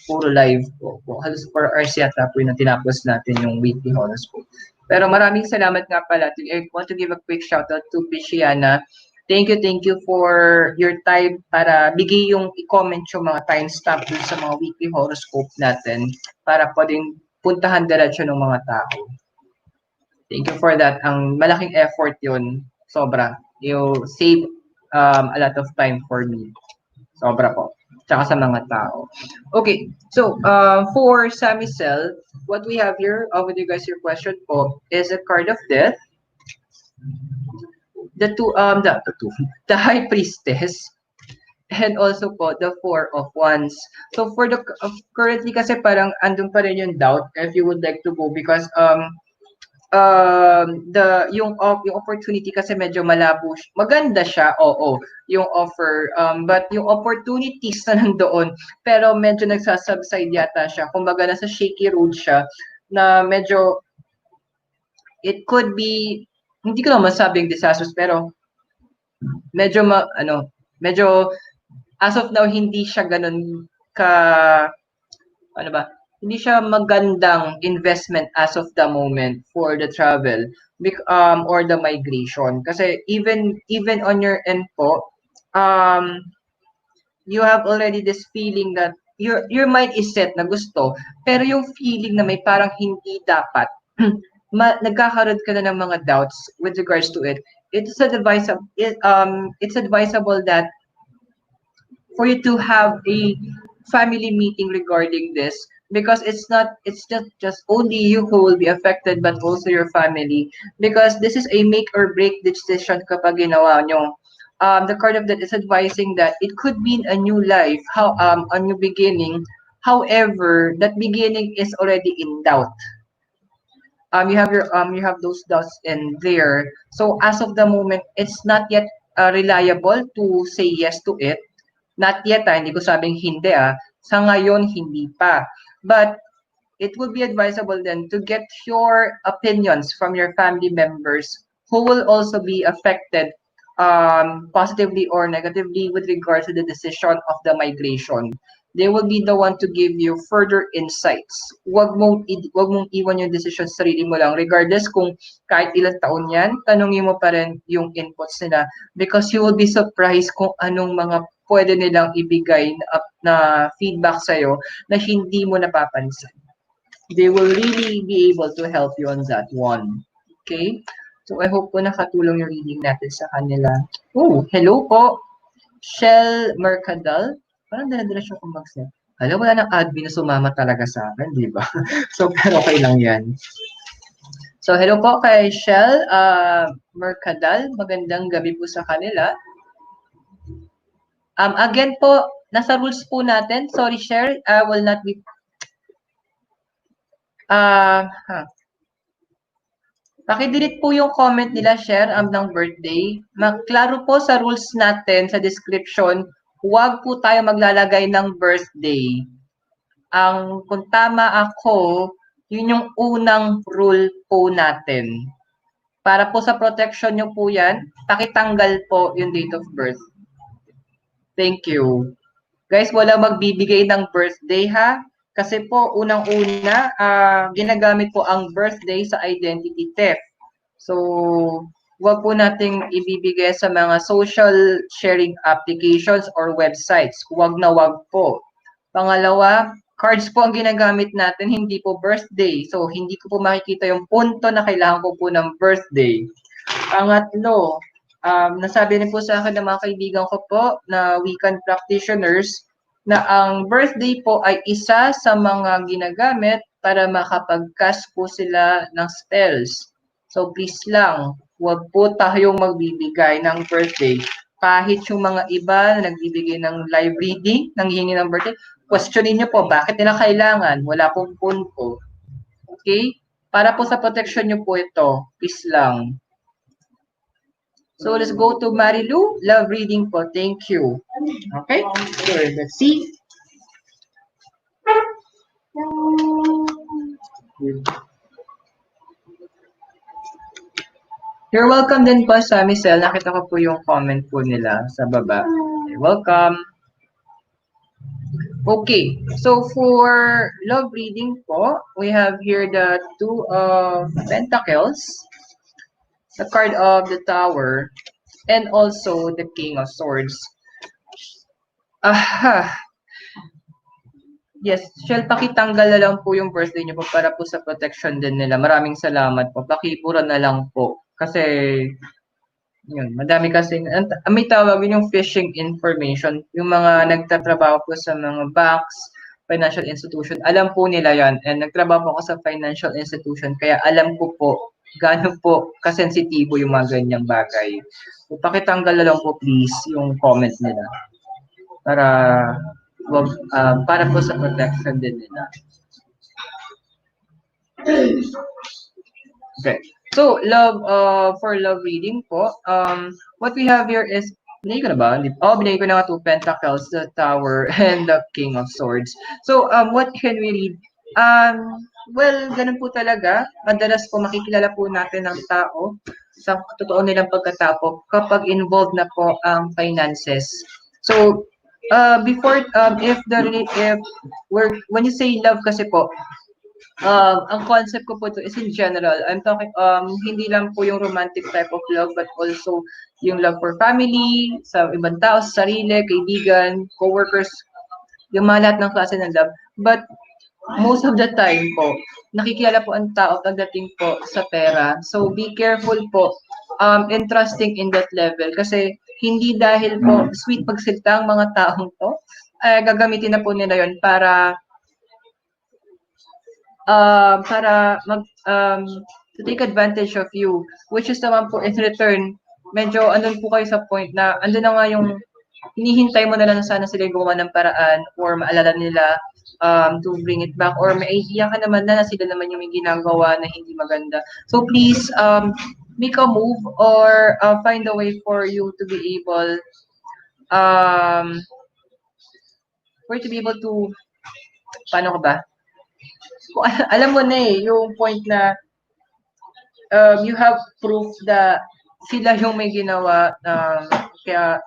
puro live po. Halos 4 hours yata po yung tinapos natin yung weekly horoscope. Pero maraming salamat nga pala. I want to give a quick shout out to Pishiana. Thank you for your time para bigay yung i-comment yung mga timestamp dun sa mga weekly horoscope natin para pwedeng puntahan diretso ng mga tao. Thank you for that. Ang malaking effort yun. Sobra. You save a lot of time for me. Sobra po. Tsaka sa mga tao. Okay. So, for Sammy Cell, what we have here, with you guys, your question po, is a card of death. The High Priestess, and also po, the Four of Wands. So, for the, currently kasi parang andun pa rin yung doubt if you would like to go because, yung opportunity kasi medyo malabo. Maganda siya, oo, yung offer, but yung opportunities na nandoon, pero medyo nagsasubside yata siya. Kumbaga nasa shaky road siya na medyo it could be, hindi ko naman masabing disastrous, pero medyo medyo as of now hindi siya ganun ka hindi siya magandang investment as of the moment for the travel or the migration. Kasi even on your end po, you have already this feeling that your mind is set na gusto, pero yung feeling na may parang hindi dapat, nagkakaroon ka na ng mga doubts with regards to it. It's advisable that for you to have a family meeting regarding this, because it's not just only you who will be affected but also your family, because this is a make or break decision kapag ginawa nyo. The card of that is advising that it could mean a new life, a new beginning. However, that beginning is already in doubt. You have those doubts in there. So as of the moment, it's not yet reliable to say yes to it. Not yet, hindi ko sabing hindi Sa ngayon, hindi pa. But it would be advisable then to get your opinions from your family members who will also be affected positively or negatively with regard to the decision of the migration. They will be the one to give you further insights. Wag mong iwan yung decision sa sarili mo lang. Regardless kung kahit ilang taon yan, tanungin mo pa rin yung inputs nila. Because you will be surprised kung anong mga pwede nilang ibigay na feedback sa'yo na hindi mo napapansin. They will really be able to help you on that one. Okay? So, I hope po nakatulong yung reading natin sa kanila. Oh, hello po. Shell Mercadal. Parang dala-dala siya kung mag-set. Alam, wala nang admin na sumama talaga sa akin, di ba? So, pero okay lang yan. So, hello po kay Shell Mercadal. Magandang gabi po sa kanila. Again po, nasa rules po natin. Sorry, Shell, will not be... Pakidelete po yung comment nila, share ng birthday. Maklaro po sa rules natin, sa description, huwag po tayo maglalagay ng birthday. Kung tama ako, yun yung unang rule po natin. Para po sa protection nyo po yan, pakitanggal po yung date of birth. Thank you. Guys, wala magbibigay ng birthday ha. Kasi po, unang-una, ginagamit po ang birthday sa identity theft. So, huwag po nating ibibigay sa mga social sharing applications or websites. Huwag na huwag po. Pangalawa, cards po ang ginagamit natin, hindi po birthday. So, hindi ko po makikita yung punto na kailangan ko po ng birthday. Pangatlo, nasabi rin po sa akin ng mga kaibigan ko po na weekend practitioners na ang birthday po ay isa sa mga ginagamit para makapag-cast po sila ng spells. So, please lang, huwag po tayong magbibigay ng birthday. Kahit yung mga iba na nagbibigay ng live reading, nanghihingi ng birthday, questionin nyo po, bakit nila kailangan? Wala pong punto. Okay? Para po sa protection nyo po ito, please lang. So, let's go to Marilu. Love reading po. Thank you. Okay? So, let's see. You're welcome din po sa Michelle. Nakita ko po yung comment po nila sa baba. You're welcome. Okay, so for love reading po, we have here the Two of Pentacles, the card of the Tower, and also the King of Swords. Aha! Yes, Shell, pakitanggal na lang po yung birthday niyo po para po sa protection din nila. Maraming salamat po. Pakipura na lang po. Kasi, yun, madami kasi, may tawag yung phishing information. Yung mga nagtatrabaho po sa mga banks, financial institution, alam po nila yan. And nagtrabaho ako sa financial institution, kaya alam ko po gaano po kasensitibo yung mga ganyang bagay. So, pakitanggal na lang po please yung comment nila. Para po sa protection din nila. Okay. So, for love reading po, what we have here is, binigay ko na ba? Binigay ko na nga 2 Pentacles, the Tower, and the King of Swords. So, what can we read? Well, ganun po talaga. Madalas po makikilala po natin ng tao sa totoo nilang pagkatao kapag involved na po ang finances. So, when you say love kasi po, ang concept ko po ito is in general. I'm talking, hindi lang po yung romantic type of love, but also yung love for family, sa ibang tao, sa sarili, kaibigan, co-workers, yung mga lahat ng klase ng love. But most of the time po, nakikilala po ang tao pagdating po sa pera. So be careful po in trusting in that level. Kasi hindi dahil po sweet pagsalita ang mga taong to, gagamitin na po nila yon para to take advantage of you, which is naman po in return, medyo andun po kayo sa point na andun na nga yung hinihintay mo na lang sana sila gumawa ng paraan or maalala nila to bring it back, or may idea ka naman na sila naman yung may ginagawa na hindi maganda. So please make a move or find a way for you to be able to paano ka ba? Alam mo na yung point na you have proof that sila yung may ginawa, kaya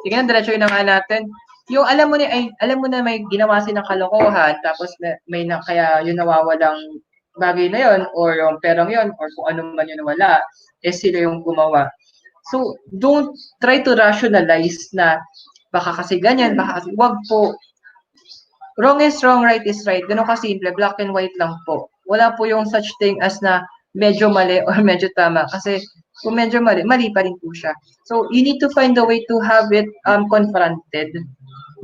sige na, diretso na nga natin. Yung alam mo na may ginawa silang kalokohan, tapos kaya yung nawawalang bagay na yon or yung perang yon or kung ano man yung nawala, sila yung gumawa. So, don't try to rationalize na baka kasi ganyan, wag po. Wrong is wrong, right is right. Ganun kasimple, black and white lang po. Wala po yung such thing as na medyo mali or medyo tama. Kasi kung medyo mali, mali pa rin po siya. So, you need to find a way to have it confronted.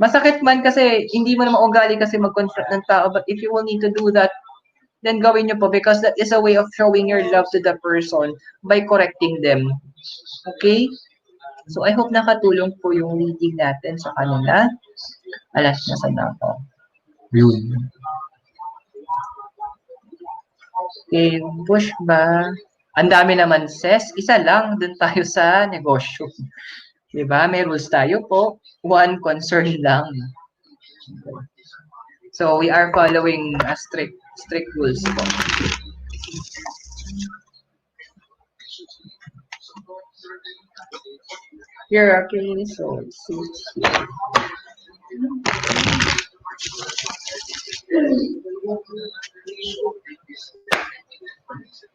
Masakit man kasi hindi mo na maugali kasi mag-confront ng tao, but if you will need to do that, then gawin nyo po because that is a way of showing your love to the person by correcting them. Okay? So, I hope nakatulong po yung reading natin sa kanila. Alas, nasa na ako. Yun. Okay, push ba? Ang dami naman, sis. Isa lang, dun tayo sa negosyo. Diba? May rules tayo po. One concern lang. So, we are following strict rules po. Here, okay, so,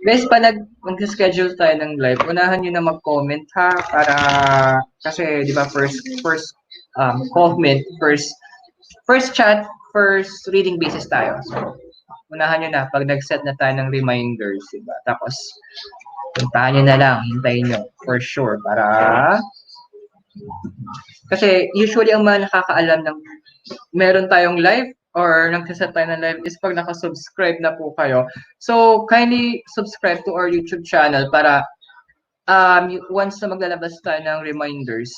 Guys, pa mag-schedule tayo ng live, unahan nyo na mag-comment ha, para, kasi, di ba, first comment, first chat, first reading basis tayo. So, unahan nyo na, pag nag-set na tayo ng reminders, di ba? Tapos, puntahan nyo na lang, hintayin nyo, for sure, para, kasi, usually, ang mga nakakaalam ng meron tayong live, or nagsaset tayo ng live is pag nakasubscribe na po kayo. So, kindly subscribe to our YouTube channel para once na maglalabas tayo ng reminders,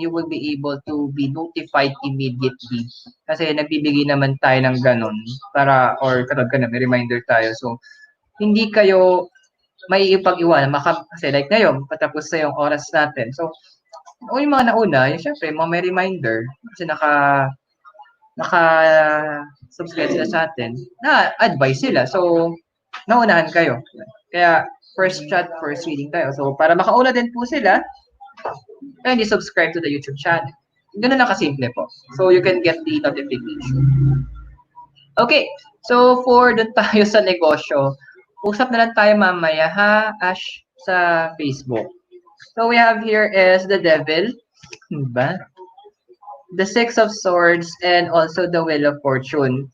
you will be able to be notified immediately. Kasi nagbibigay naman tayo ng ganun para, or katulad ka na, may reminder tayo. So, hindi kayo may ipag-iwan. Kasi like ngayon, patapos na yung oras natin. So, yung mga nauna, yung syempre, mga may reminder. Kasi naka-subscribe sila sa atin, na-advise sila. So, naunahan kayo. Kaya, first chat, first reading tayo. So, para makauna din po sila, kindly subscribe to the YouTube channel. Ganun lang kasimple po. So, you can get the notification. Okay. So, for doon tayo sa negosyo, usap na lang tayo mamaya ha, Ash, sa Facebook. So, we have here is the Devil. Diba? The Six of Swords, and also the Wheel of Fortune.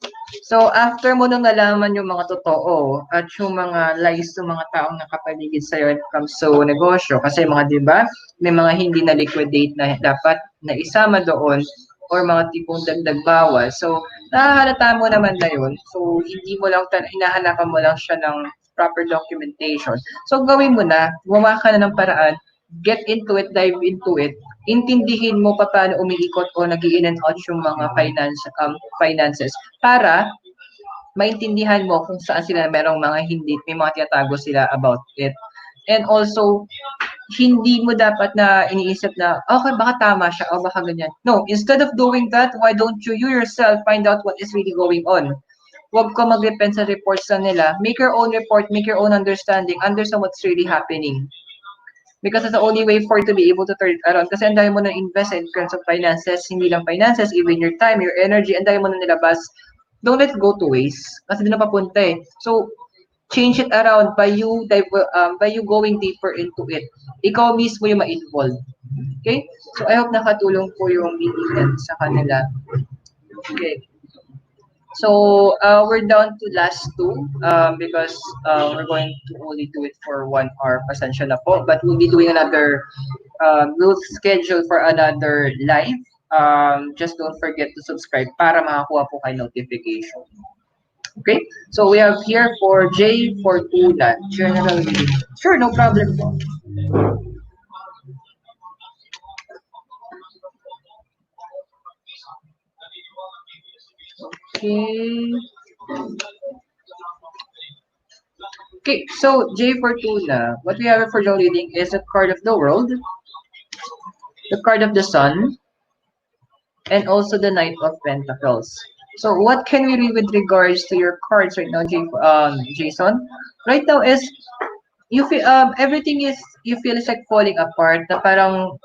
So, after mo nang nalaman yung mga totoo at yung mga lies ng mga taong nakapaligid sa'yo when it comes to negosyo, kasi mga, di ba, may mga hindi na-liquidate na dapat na isama doon or mga tipong dagdag bawas. So, nahahalata mo naman na yun. So, hindi mo lang, hinahanapan mo lang siya ng proper documentation. So, gawin mo na, gumawa ka na ng paraan, get into it, dive into it, intindihin mo paano umiikot o nag-in and out yung mga finances para maintindihan mo kung saan sila merong mga hindi, may mga tinatago sila about it. And also, hindi mo dapat na iniisip na, okay, baka tama siya o baka ganyan. No, instead of doing that, why don't you yourself find out what is really going on? Huwag ko mag-depend sa reports na nila. Make your own report, make your own understanding, understand what's really happening. Because it's the only way for you to be able to turn it around. Kasi ang dami mo na invest in terms of finances, hindi lang finances, even your time, your energy, ang dami mo na nilabas. Don't let it go to waste. Kasi doon na papunta eh. So, change it around by you going deeper into it. Ikaw mismo yung ma-involve. Okay? So, I hope nakatulong po yung meeting sa kanila. Okay. So, we're down to last two because we're going to only do it for 1 hour. Pasensya na po. But we'll be doing another, we'll schedule for another live. Just don't forget to subscribe para makakuha po kayo notification. Okay? So, we have here for J for Tulan. General reading. Sure, no problem po. Okay. Okay, so J for Tuna, what we have for your reading is a card of the world, the card of the sun, and also the Knight of Pentacles. So what can we read with regards to your cards right now, Jason? Right now is you feel everything is you feel is like falling apart. Na parang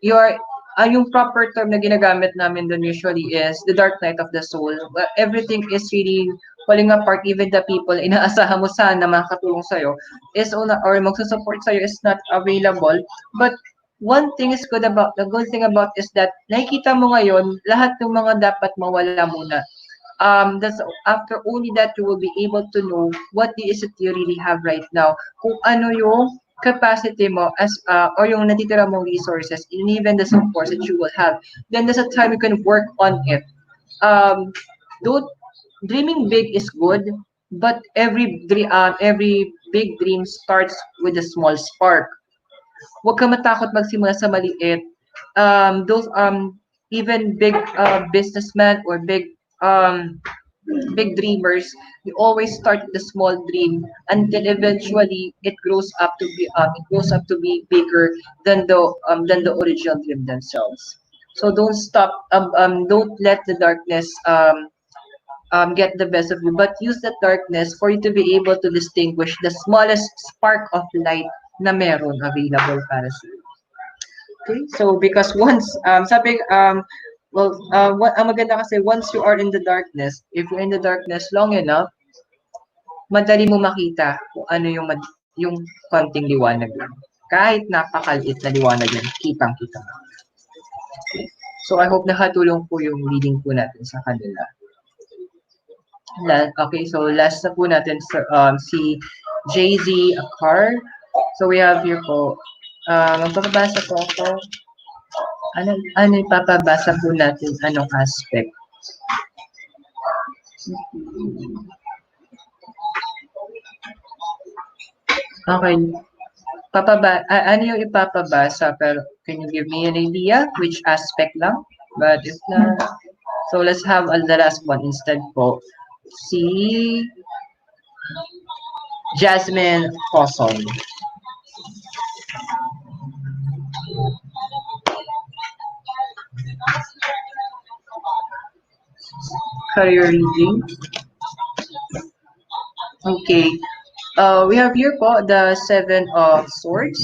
your yung proper term na ginagamit namin doon usually is the dark night of the soul. Everything is really falling apart. Even the people inaasahan mo sana makakatulong sa'yo is or magsusupport sa'yo is not available. But one thing is good about, the good thing about is that nakikita mo ngayon lahat ng mga dapat mawala muna. That's after only that you will be able to know what is it you really have right now. Kung ano yung capacity mo as or yung natitira mong resources and even the support that you will have, then there's a time you can work on it. Don't dreaming big is good, but every big dream starts with a small spark. Huwag ka matakot magsimula sa maliit. Those even big businessmen or big dreamers, you always start with a small dream until eventually it grows up to be bigger than the original dream themselves. So don't stop. Don't let the darkness get the best of you, but use that darkness for you to be able to distinguish the smallest spark of light na meron available para sa iyo. Okay, so because once what ang maganda kasi once you are in the darkness, if you're in the darkness long enough, madali mo makita kung ano yung konting liwanag lang. Kahit napakaliit na liwanag yan, kitang-kita mo. So I hope nakatulong po yung reading po natin sa kanila. Okay, so last na po natin si JZ Akar. So we have here po, magpapabasa po ako. Ano ipapabasa po natin? Anong aspect? Okay. Ano yung ipapabasa? Pero can you give me an idea? Which aspect lang? But if not, so let's have the last one instead po. Si Jasmine Foson. Career reading. Okay. We have here po the Seven of Swords,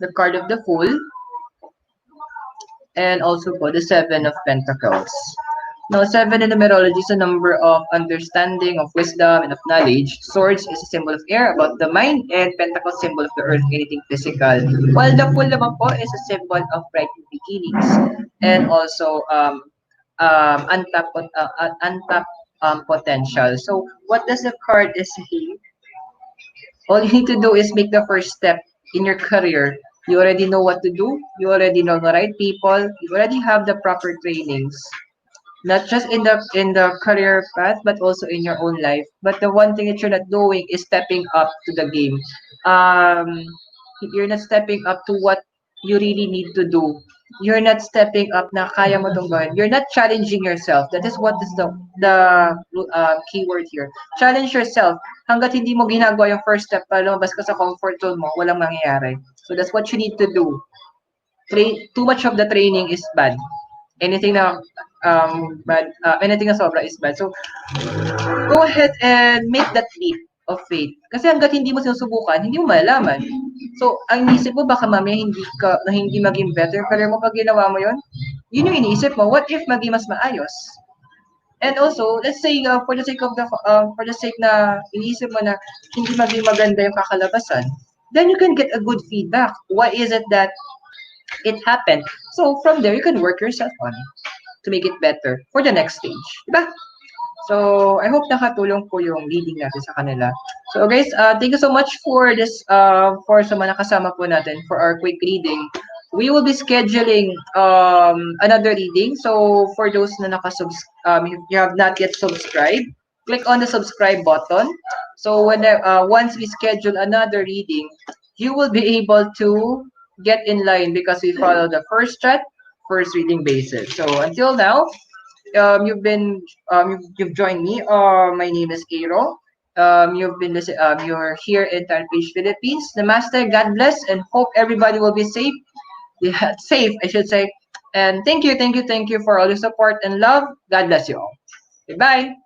the card of the Fool, and also po the Seven of Pentacles. Now, 7 in numerology is a number of understanding, of wisdom, and of knowledge. Swords is a symbol of air, about the mind, and Pentacles symbol of the earth, anything physical. While the Fool naman po is a symbol of bright beginnings, and also untapped potential. So, what does the card is saying? All you need to do is make the first step in your career. You already know what to do. You already know the right people. You already have the proper trainings. Not just in the career path, but also in your own life. But the one thing that you're not doing is stepping up to the game. Um, you're not stepping up to what you really need to do. You're not stepping up na kaya mo tong gawin. You're not challenging yourself. That is what is the keyword here. Challenge yourself. Hanggat hindi mo ginagawa yung first step para lumabas ka sa comfort zone mo, walang mangyayari. So that's what you need to do. Too much of the training is bad. Anything na anything na sobra is bad. So go ahead and make that leap of faith. Kasi hanggat hindi mo sinusubukan, hindi mo malalaman. So, ang iniisip mo, baka mamaya hindi maging better career mo pag ginawa mo yon. Yun yung iniisip mo, what if maging mas maayos? And also, let's say, for the sake na iniisip mo na hindi maging maganda yung kakalabasan, then you can get a good feedback. Why is it that it happened? So, from there, you can work yourself on to make it better for the next stage. Diba? So, I hope nakatulong po yung reading natin sa kanila. So, guys, thank you so much for this, for sa mga nakasama po natin for our quick reading. We will be scheduling another reading. So, for those na if you have not yet subscribed, click on the subscribe button. So, once we schedule another reading, you will be able to get in line because we follow the first reading basis. So, until now, you've joined me. My name is Aero. You're here in Taipei, Philippines. Namaste, God bless, and hope everybody will be safe. Yeah, safe, I should say. And thank you for all your support and love. God bless you all. Goodbye.